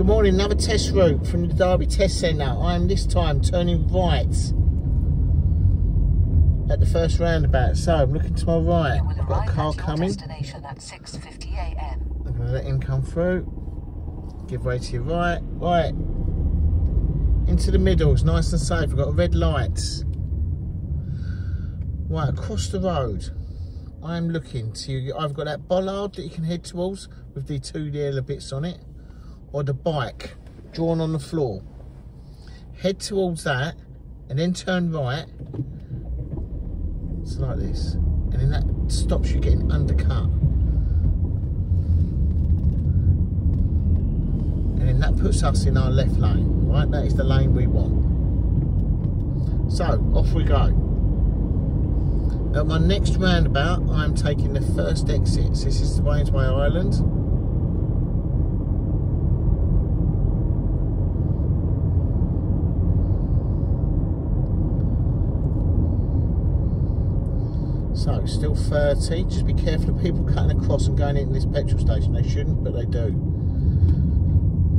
Good morning, another test route from the Derby Test Centre. I am this time turning right at the first roundabout. So I'm looking to my right. I've got a car coming. At 6:50 AM. I'm going to let him come through. Give way to your right. Right. Into the middle. It's nice and safe. We've got red lights. Right, across the road. I am looking to... I've got that bollard that you can head towards with the two yellow bits on it. Or the bike drawn on the floor. Head towards that and then turn right. It's like this. And then that stops you getting undercut. And then that puts us in our left lane. Right, that is the lane we want. So, off we go. At my next roundabout, I'm taking the first exit. So this is the Wainsway Island. So, still 30. Just be careful of people cutting across and going into this petrol station. They shouldn't, but they do.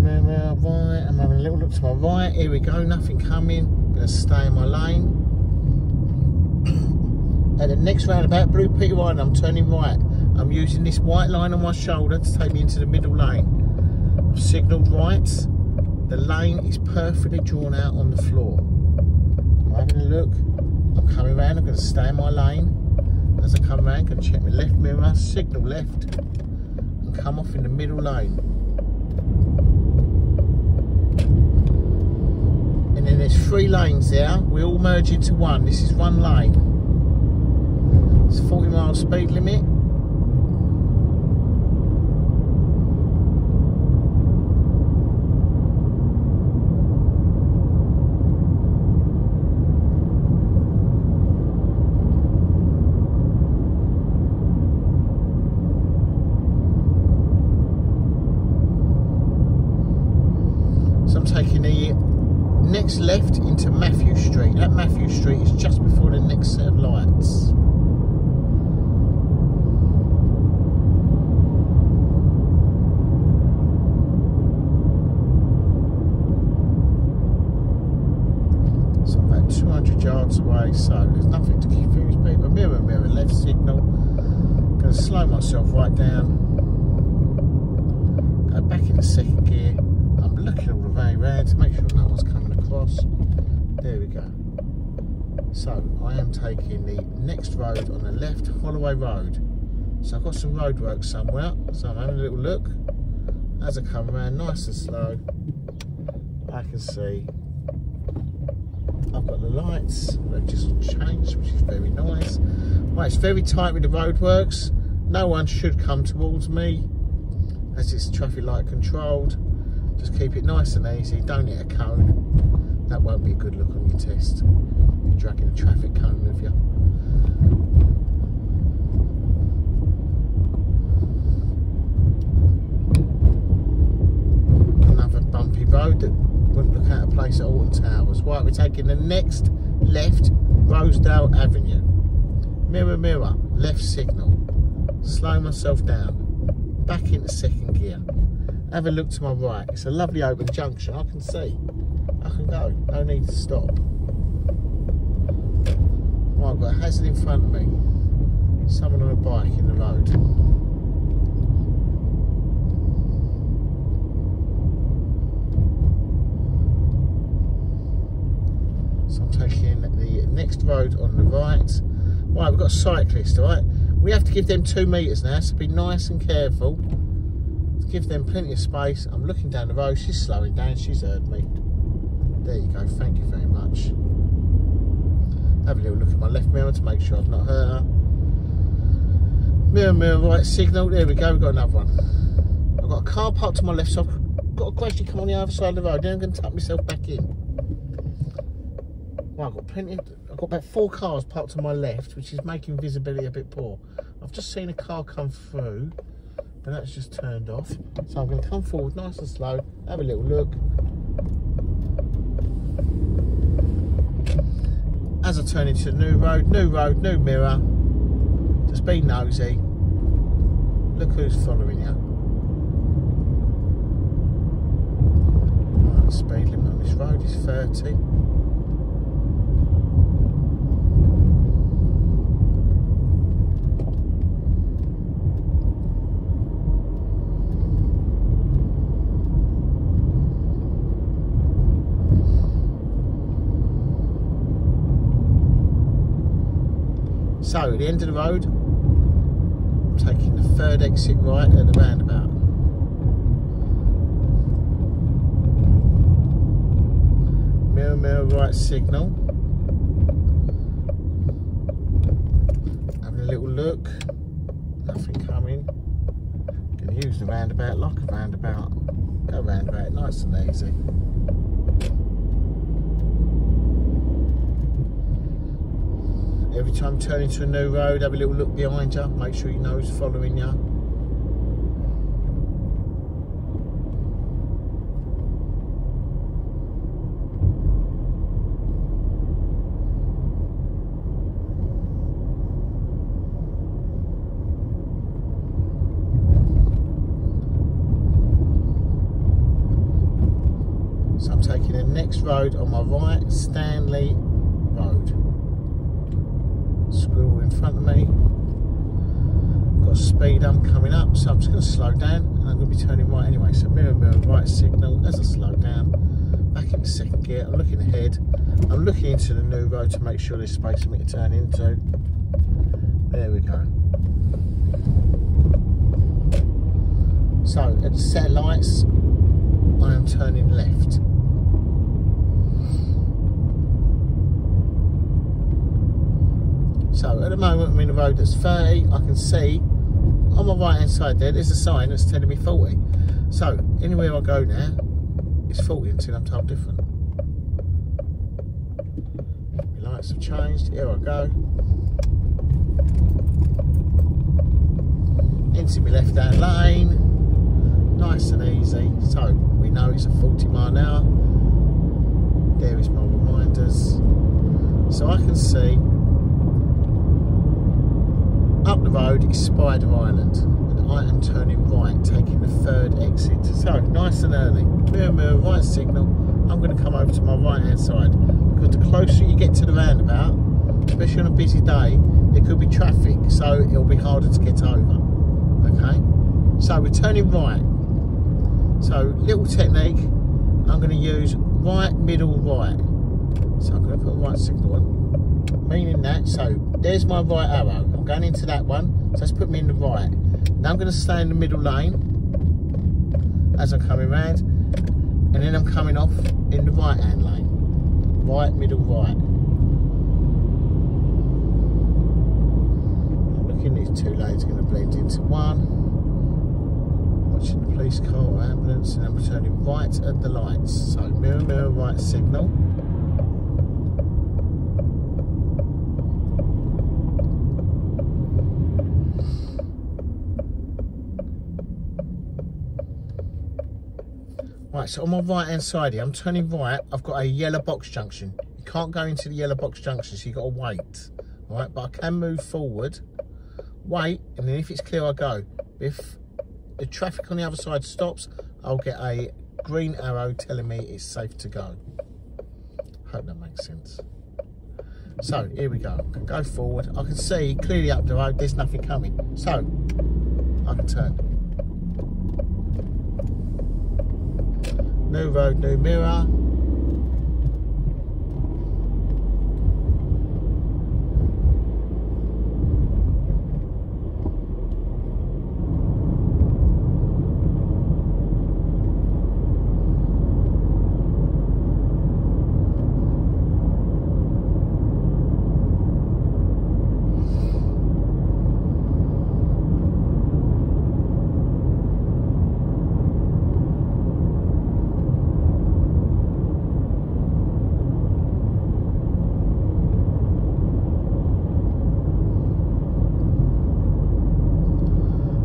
Right, I'm having a little look to my right. Here we go, nothing coming. I'm going to stay in my lane. At the next roundabout, Blue Peter Island, I'm turning right. I'm using this white line on my shoulder to take me into the middle lane. I've signalled right. The lane is perfectly drawn out on the floor. I'm having a look. I'm coming around, I'm going to stay in my lane. As I come around, I'm going to check my left mirror, signal left, and come off in the middle lane. And then there's 3 lanes there. We all merge into one. This is one lane. It's 40 mile speed limit. So I'm taking the next left into Matthew Street. That Matthew Street is just before the next set of lights. So I'm about 200 yards away, so there's nothing to confuse people. Mirror, mirror, left signal. I'm going to slow myself right down. Go back in the second gear. I'm looking all the way around to make sure no one's coming across. There we go. So I am taking the next road on the left, Holloway Road. So I've got some roadwork somewhere. So I'm having a little look. As I come around, nice and slow, I can see I've got the lights. They've just changed, which is very nice. Right, it's very tight with the roadworks. No one should come towards me as it's traffic light controlled. Just keep it nice and easy, don't hit a cone. That won't be a good look on your test. You're dragging a traffic cone with you. Another bumpy road that wouldn't look out of place at Alton Towers. Right, we're taking the next left, Rosedale Avenue. Mirror, mirror, left signal. Slow myself down. Back into second gear. Have a look to my right. It's a lovely open junction. I can see. I can go. No need to stop. Right, I've got a hazard in front of me. Someone on a bike in the road. So I'm taking the next road on the right. Right, we've got a cyclist, alright? We have to give them 2 metres now, so be nice and careful. Give them plenty of space. I'm looking down the road. She's slowing down. She's heard me. There you go. Thank you very much. Have a little look at my left mirror to make sure I've not hurt her. Mirror, mirror, right signal. There we go. We've got another one. I've got a car parked to my left, so I've got to gradually come on the other side of the road. Then I'm going to tuck myself back in. Well, I've got about 4 cars parked to my left, which is making visibility a bit poor. I've just seen a car come through, but that's just turned off. So I'm going to come forward nice and slow, have a little look. As I turn into the new road, new mirror. Just be nosy. Look who's following you. road is 30. So at the end of the road, I'm taking the third exit right at the roundabout. Mirror right signal. Having a little look. Nothing coming. Can use the roundabout like a roundabout. Go roundabout nice and easy. Every time you turn into a new road, have a little look behind you. Make sure your nose is following you. So I'm taking the next road on my right, Stanley Road. Squirrel in front of me. Got a speed hump coming up, so I'm just going to slow down and I'm going to be turning right anyway. So mirror right signal as I slow down. Back into second gear. I'm looking ahead. I'm looking into the new road to make sure there's space for me to turn into. There we go. So at the set of lights, I am turning left. So at the moment I'm in a road that's 30. I can see on my right hand side there's a sign that's telling me 40. So anywhere I go now, it's 40 until I'm told different. My lights have changed. Here I go. Into my left hand lane. Nice and easy. So we know it's a 40 mile an hour. There is my reminders. So I can see up the road is Spider Island, and I am turning right, taking the third exit. So nice and early, mirror right signal. I'm going to come over to my right hand side because the closer you get to the roundabout, especially on a busy day, there could be traffic, so it'll be harder to get over. Okay, so we're turning right. So little technique, I'm going to use right, middle, right. So I'm going to put a right signal on. Meaning that, so there's my right arrow. I'm going into that one, so let's put me in the right. Now I'm going to stay in the middle lane as I'm coming round, and then I'm coming off in the right hand lane. Right, middle, right. I'm looking, these two lanes are going to blend into one. Watching the police car or ambulance, and I'm turning right at the lights. So mirror right signal. Right, so on my right hand side here, I'm turning right. I've got a yellow box junction. You can't go into the yellow box junction, so you've got to wait. Right, but I can move forward, wait, and then if it's clear, I go. If the traffic on the other side stops, I'll get a green arrow telling me it's safe to go. Hope that makes sense. So here we go. I can go forward. I can see clearly up the road there's nothing coming. So I can turn. New road, new mirror.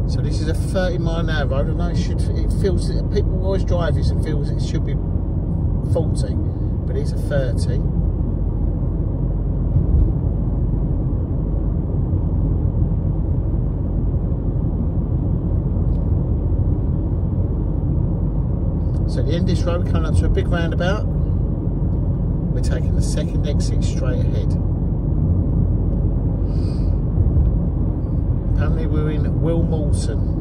So this is a 30 mile an hour road. I know it feels, people always drive this and feels it should be 40, but it's a 30. So at the end of this road, we're coming up to a big roundabout. we're taking the second exit straight ahead. Apparently we're in Wilmorton.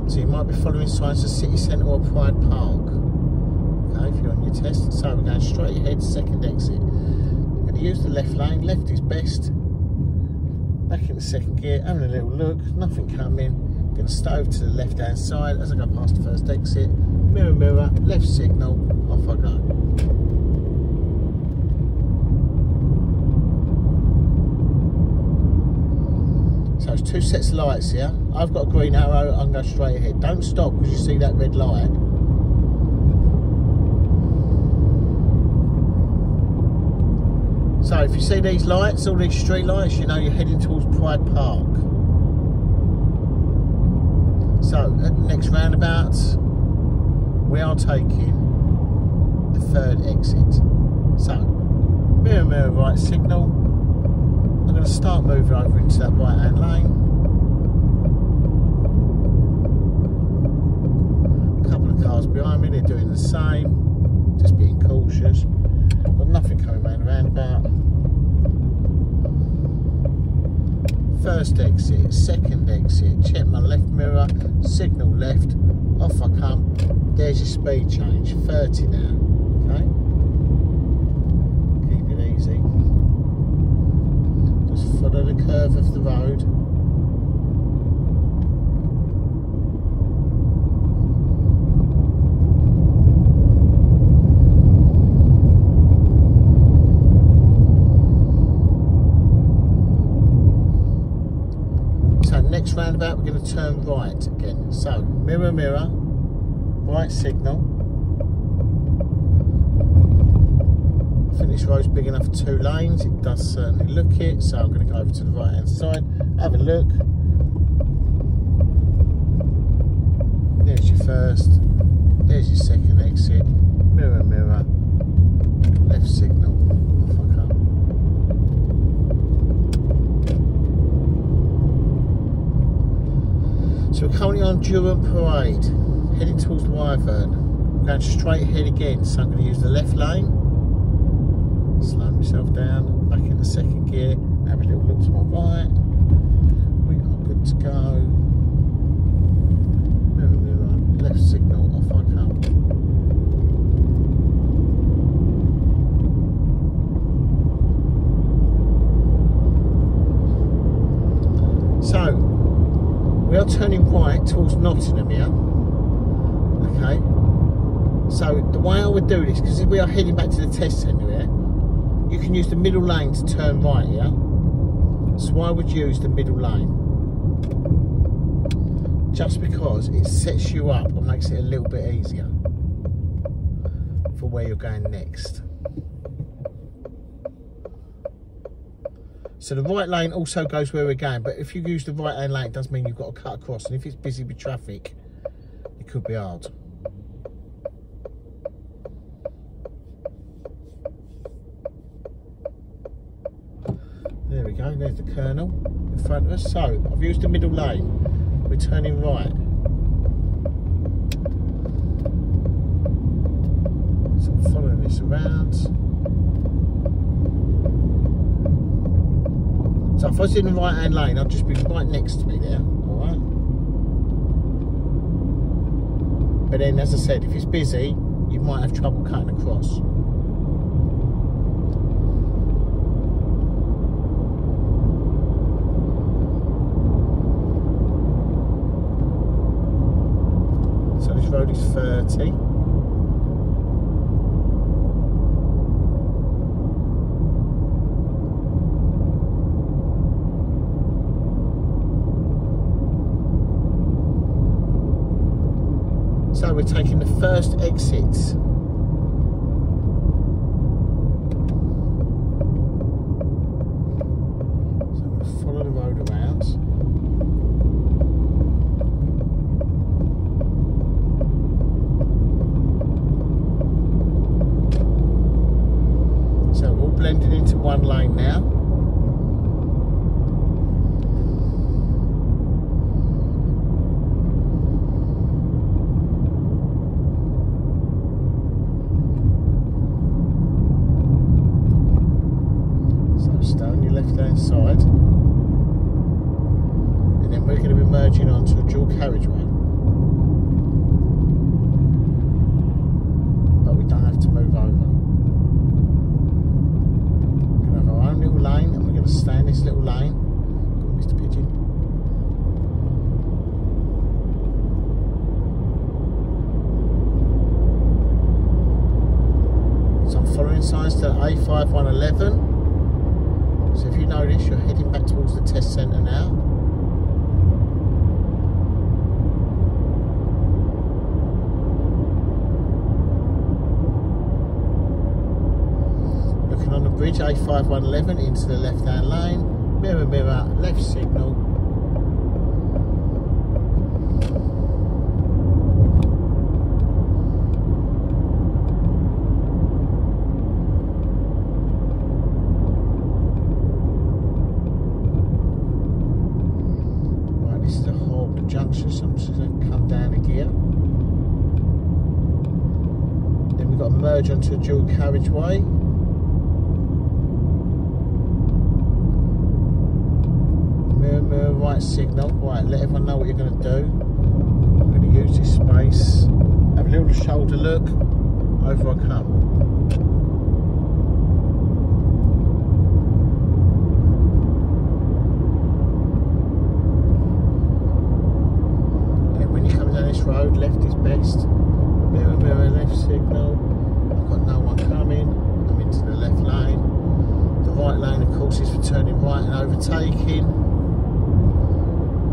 So you might be following signs of City Centre or Pride Park. Okay, if you're on your test. So we're going straight ahead, second exit. We're going to use the left lane, left is best. Back in the second gear, having a little look, nothing coming. I'm going to stove to the left hand side as I go past the first exit. Mirror, mirror, left signal, off I go. So it's two sets of lights here. I've got a green arrow, I'm going straight ahead. Don't stop because you see that red light. So if you see these lights, all these street lights, you know you're heading towards Pride Park. So at the next roundabout, we are taking the third exit. So, mirror, mirror, right signal. I'm going to start moving over into that right hand lane. A couple of cars behind me, they're doing the same. Just being cautious. Got nothing coming round the roundabout. First exit, second exit, check my left mirror, signal left, off I come. There's your speed change, 30 now, okay? Keep it easy. Just follow the curve of the road. Next roundabout, we're going to turn right again. So, mirror, mirror, right signal. I think this road's big enough for 2 lanes. It does certainly look it. So, I'm going to go over to the right hand side, have a look. There's your first, there's your second exit. Mirror, mirror, left signal. Off I come. So we're currently on Durham Parade, heading towards Wyvern. I'm going straight ahead again, so I'm going to use the left lane. Slow myself down, back in the second gear, have a little look to my right. We are good to go. Mirror, mirror, left signal, off I come. So, we are turning right towards Nottingham here. Okay. So the way I would do this, because we are heading back to the test centre here, you can use the middle lane to turn right here. So I would use the middle lane. Just because it sets you up and makes it a little bit easier for where you're going next. So the right lane also goes where we're going, but if you use the right hand lane, it does mean you've got to cut across, and if it's busy with traffic, it could be hard. There we go, there's the Colonel in front of us. So I've used the middle lane, we're turning right. So I'm following this around. So if I was in the right hand lane, I'd just be right next to me there, alright? But then, as I said, if it's busy, you might have trouble cutting across. So this road is 30. So we're taking the first exit. So I'm going to follow the road around. So we're all blending into one lane now. Stay on your left hand side, and then we're going to be merging onto a dual carriageway, but we don't have to move over. We're going to have our own little lane, and we're going to stay in this little lane. Go on, Mr. Pigeon. So I'm following signs to A5111. So if you notice, you're heading back towards the test centre now. Looking on the bridge, A5111 into the left hand lane. Mirror, mirror, left signal. Junction, so I'm just going to come down a gear. Then we've got to merge onto a dual carriageway. Mirror, mirror, right signal. Right, let everyone know what you're going to do. I'm going to use this space. Have a little shoulder look. Over I come. Road, left is best. Mirror, mirror, left signal. I've got no one coming. I'm into the left lane. The right lane, of course, is for turning right and overtaking.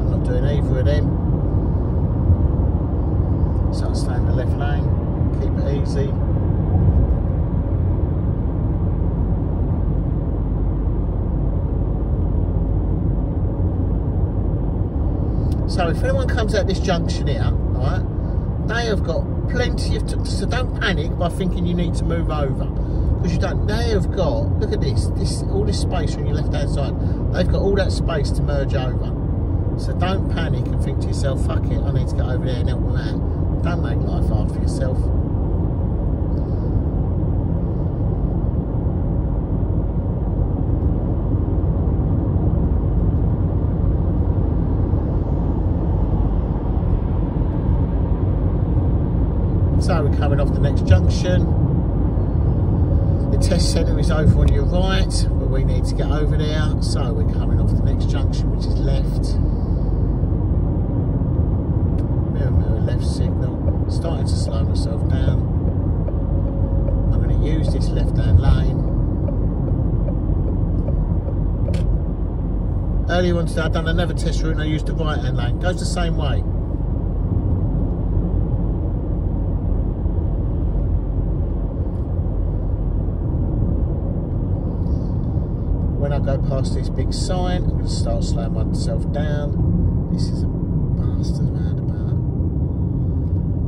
I'm not doing either of them. So I'll stay in the left lane. Keep it easy. So if anyone comes out this junction here, right, they have got plenty of so don't panic by thinking you need to move over, because you don't. They have got, look at this all this space on your left hand side. They've got all that space to merge over. So don't panic and think to yourself, fuck it, I need to get over there and help them out. Don't make life hard for yourself. So we're coming off the next junction. The test centre is over on your right, but we need to get over there. So we're coming off the next junction, which is left. Mirror, mirror, left signal. Starting to slow myself down. I'm going to use this left-hand lane. Earlier on today, I've done another test route and I used the right-hand lane. Goes the same way. When I go past this big sign, I'm going to start slowing myself down. This is a bastard roundabout.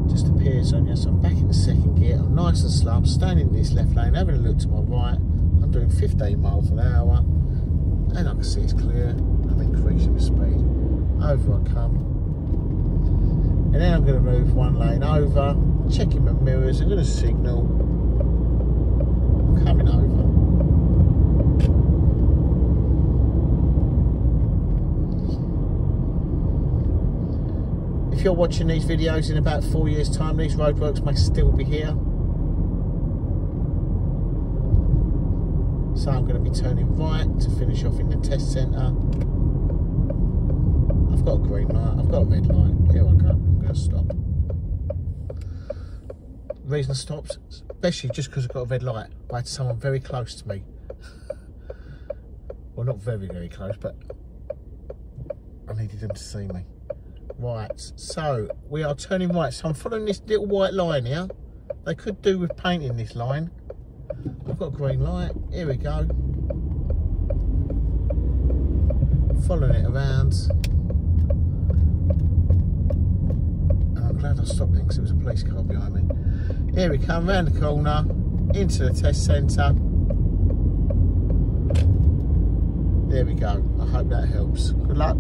Just appears on you, so I'm back in the second gear. I'm nice and slow. I'm staying in this left lane, having a look to my right. I'm doing 15 miles an hour, and I can see it's clear. I'm increasing my speed. Over I come. And then I'm going to move one lane over, checking my mirrors. I'm going to signal. I'm coming over. If you're watching these videos in about 4 years' time, these roadworks may still be here. So I'm going to be turning right to finish off in the test centre. I've got a green light, I've got a red light. Here I go, I'm going to stop. The reason I stopped, especially just because I've got a red light, I had someone very close to me. Well, not very, very close, but I needed them to see me. Right, so we are turning right. So I'm following this little white line here. They could do with painting this line. I've got a green light. Here we go. Following it around. And I'm glad I stopped then because there was a police car behind me. Here we come, round the corner, into the test centre. there we go. I hope that helps. Good luck.